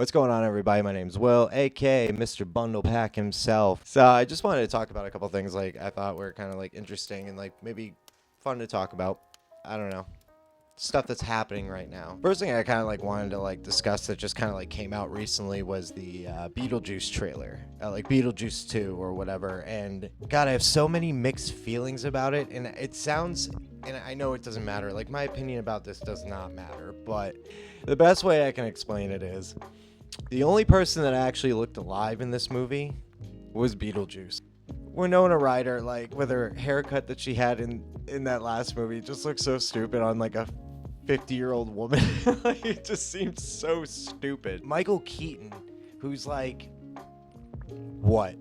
What's going on, everybody? My name's Will, aka Mr. Bundle Pack himself. So I just wanted to talk about a couple things like I thought were kind of like interesting and like maybe fun to talk about. I don't know. Stuff that's happening right now. First thing I kind of like wanted to like discuss that just kind of like came out recently was the Beetlejuice trailer, like Beetlejuice 2 or whatever. And God, I have so many mixed feelings about it. And it sounds, and I know it doesn't matter. Like my opinion about this does not matter, but the best way I can explain it is the only person that actually looked alive in this movie was Beetlejuice. Winona Ryder, like with her haircut that she had in that last movie, just looks so stupid on like a 50-year-old woman. Like, it just seems so stupid. Michael Keaton, who's like, what?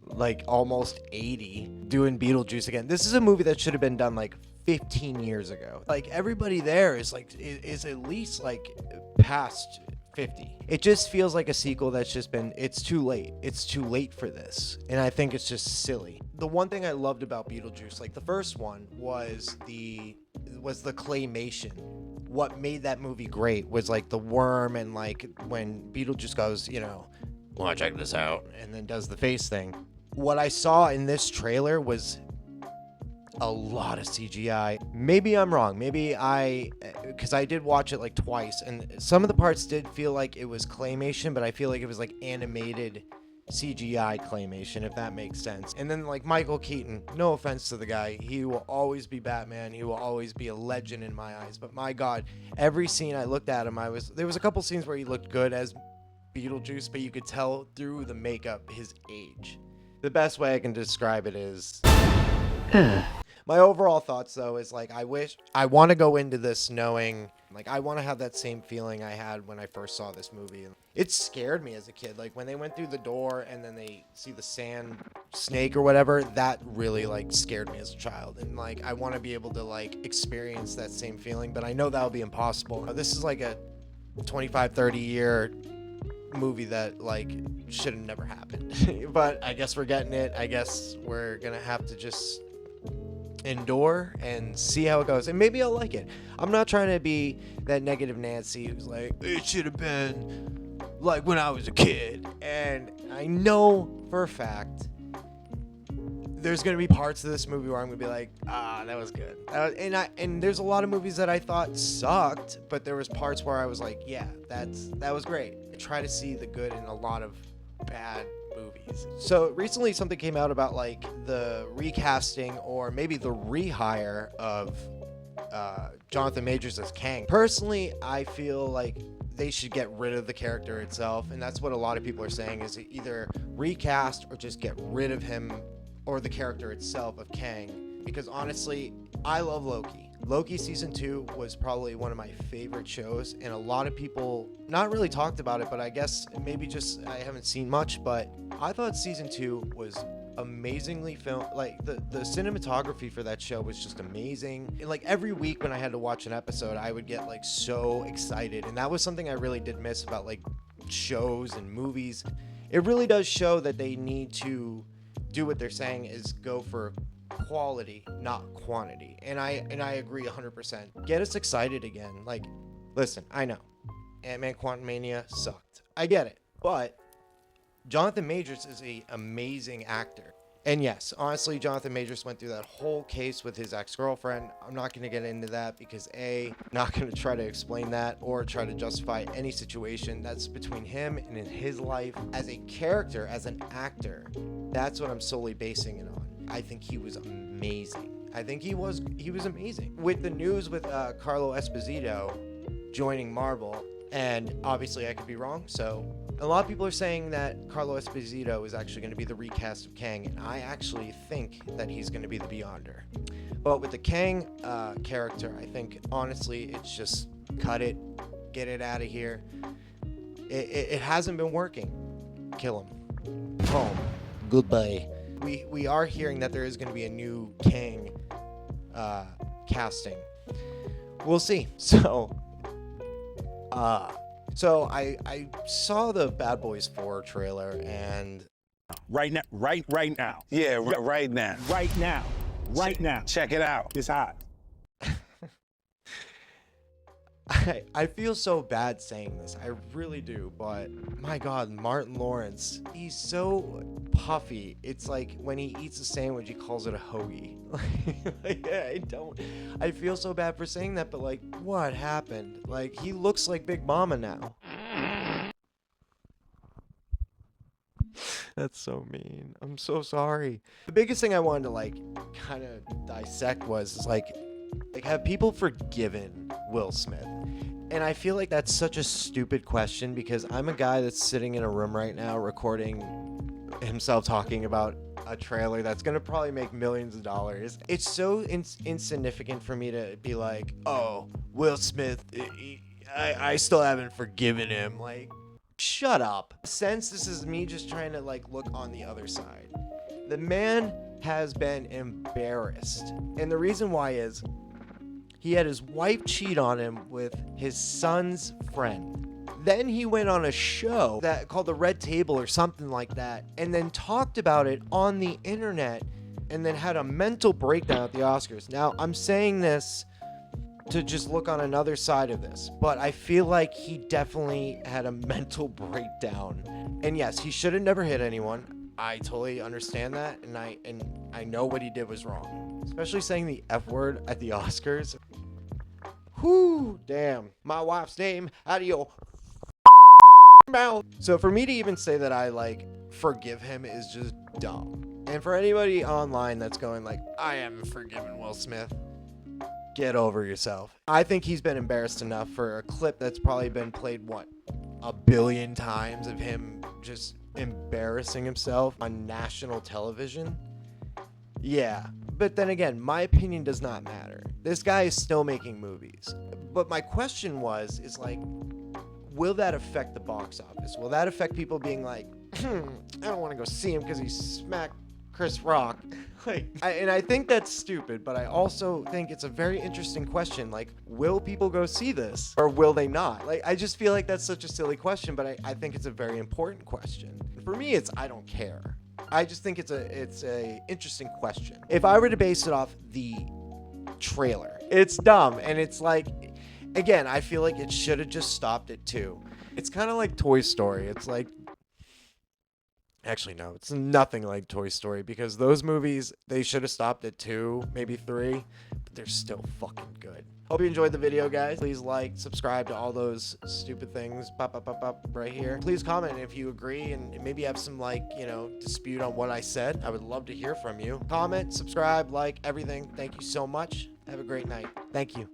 Like almost 80, doing Beetlejuice again. This is a movie that should have been done like 15 years ago. Like everybody there is like, is at least like past 50. It just feels like a sequel that's just been, it's too late. It's too late for this. And I think it's just silly. The one thing I loved about Beetlejuice, like the first one was the claymation. What made that movie great was like the worm and like when Beetlejuice goes, you know, wanna check this out, and then does the face thing. What I saw in this trailer was a lot of CGI. Maybe I'm wrong. Maybe because I did watch it like twice, and some of the parts did feel like it was claymation, but I feel like it was like animated CGI claymation, if that makes sense. And then like Michael Keaton, no offense to the guy, he will always be Batman. He will always be a legend in my eyes. But my God, every scene I looked at him, there was a couple scenes where he looked good as Beetlejuice, but you could tell through the makeup his age. The best way I can describe it is my overall thoughts, though, is like I want to go into this knowing, like, I want to have that same feeling I had when I first saw this movie. It scared me as a kid. Like, when they went through the door and then they see the sand snake or whatever, that really, like, scared me as a child. And, like, I want to be able to, like, experience that same feeling, but I know that'll be impossible. This is, like, a 25, 30-year movie that, like, should have never happened. But I guess we're getting it. I guess we're going to have to just endure and see how it goes, and maybe I'll like it. I'm not trying to be that negative Nancy who's like, it should have been like when I was a kid. And I know for a fact there's gonna be parts of this movie where I'm gonna be like, that was good. And there's a lot of movies that I thought sucked, but there was parts where I was like, yeah, that was great. I try to see the good in a lot of bad movies. So recently something came out about like the recasting or maybe the rehire of Jonathan Majors as Kang. Personally, I feel like they should get rid of the character itself, and that's what a lot of people are saying, is either recast or just get rid of him or the character itself of Kang. Because honestly, I love Loki. Loki season 2 was probably one of my favorite shows, and a lot of people not really talked about it, but I guess maybe just I haven't seen much, but I thought season 2 was amazingly filmed. Like the cinematography for that show was just amazing. And like every week when I had to watch an episode, I would get like so excited, and that was something I really did miss about like shows and movies. It really does show that they need to do what they're saying is go for quality, not quantity. And I agree 100%. Get us excited again. Like, listen, I know Ant-Man Quantumania sucked. I get it. But Jonathan Majors is an amazing actor. And yes, honestly, Jonathan Majors went through that whole case with his ex-girlfriend. I'm not going to get into that because not going to try to explain that or try to justify any situation that's between him and in his life. As a character, as an actor, that's what I'm solely basing it on. I think he was amazing. I think he was amazing. With the news with Carlo Esposito joining Marvel, and obviously I could be wrong, so a lot of people are saying that Carlo Esposito is actually going to be the recast of Kang, and I actually think that he's going to be the Beyonder. But with the Kang character, I think honestly it's just cut it, get it out of here. It hasn't been working. Kill him. Home. Goodbye. We are hearing that there is going to be a new Kang casting. We'll see. So I saw the Bad Boys 4 trailer, and right now. Yeah, right now. Right now. Check it out. It's hot. I feel so bad saying this. I really do. But my God, Martin Lawrence, he's so puffy. It's like when he eats a sandwich, he calls it a hoagie. I feel so bad for saying that, but like, what happened? Like, he looks like Big Mama now. That's so mean. I'm so sorry. The biggest thing I wanted to like kind of dissect was like have people forgiven Will Smith? And I feel like that's such a stupid question because I'm a guy that's sitting in a room right now recording himself talking about a trailer that's gonna probably make millions of dollars. It's so insignificant for me to be like, oh, Will Smith, I still haven't forgiven him. Like, shut up. Since this is me just trying to like look on the other side, the man has been embarrassed, and the reason why is he had his wife cheat on him with his son's friend. Then he went on a show that called The Red Table or something like that, and then talked about it on the internet, and then had a mental breakdown at the Oscars. Now, I'm saying this to just look on another side of this, but I feel like he definitely had a mental breakdown. And yes, he should have never hit anyone. I totally understand that, and I know what he did was wrong. Especially saying the F word at the Oscars. Whoo, damn. My wife's name out of your mouth. So for me to even say that I like forgive him is just dumb. And for anybody online that's going like, I haven't forgiven Will Smith, get over yourself. I think he's been embarrassed enough for a clip that's probably been played, what, 1 billion times of him just embarrassing himself on national television. Yeah, but then again, my opinion does not matter. This guy is still making movies. But my question is like, will that affect the box office? Will that affect people being like, I don't want to go see him because he smacked Chris Rock? And I think that's stupid, but I also think it's a very interesting question. Like, will people go see this or will they not? Like, I just feel like that's such a silly question, but I think it's a very important question. For me, it's I don't care. I just think it's a interesting question. If I were to base it off the trailer, it's dumb, and it's like, again, I feel like it should have just stopped at 2. It's kind of like Toy Story. It's like, actually no, it's nothing like Toy Story because those movies, they should have stopped at 2, maybe 3, but they're still fucking good. Hope you enjoyed the video, guys. Please like, subscribe to all those stupid things pop right here. Please comment if you agree and maybe have some like, dispute on what I said. I would love to hear from you. Comment, subscribe, like, everything. Thank you so much. Have a great night. Thank you.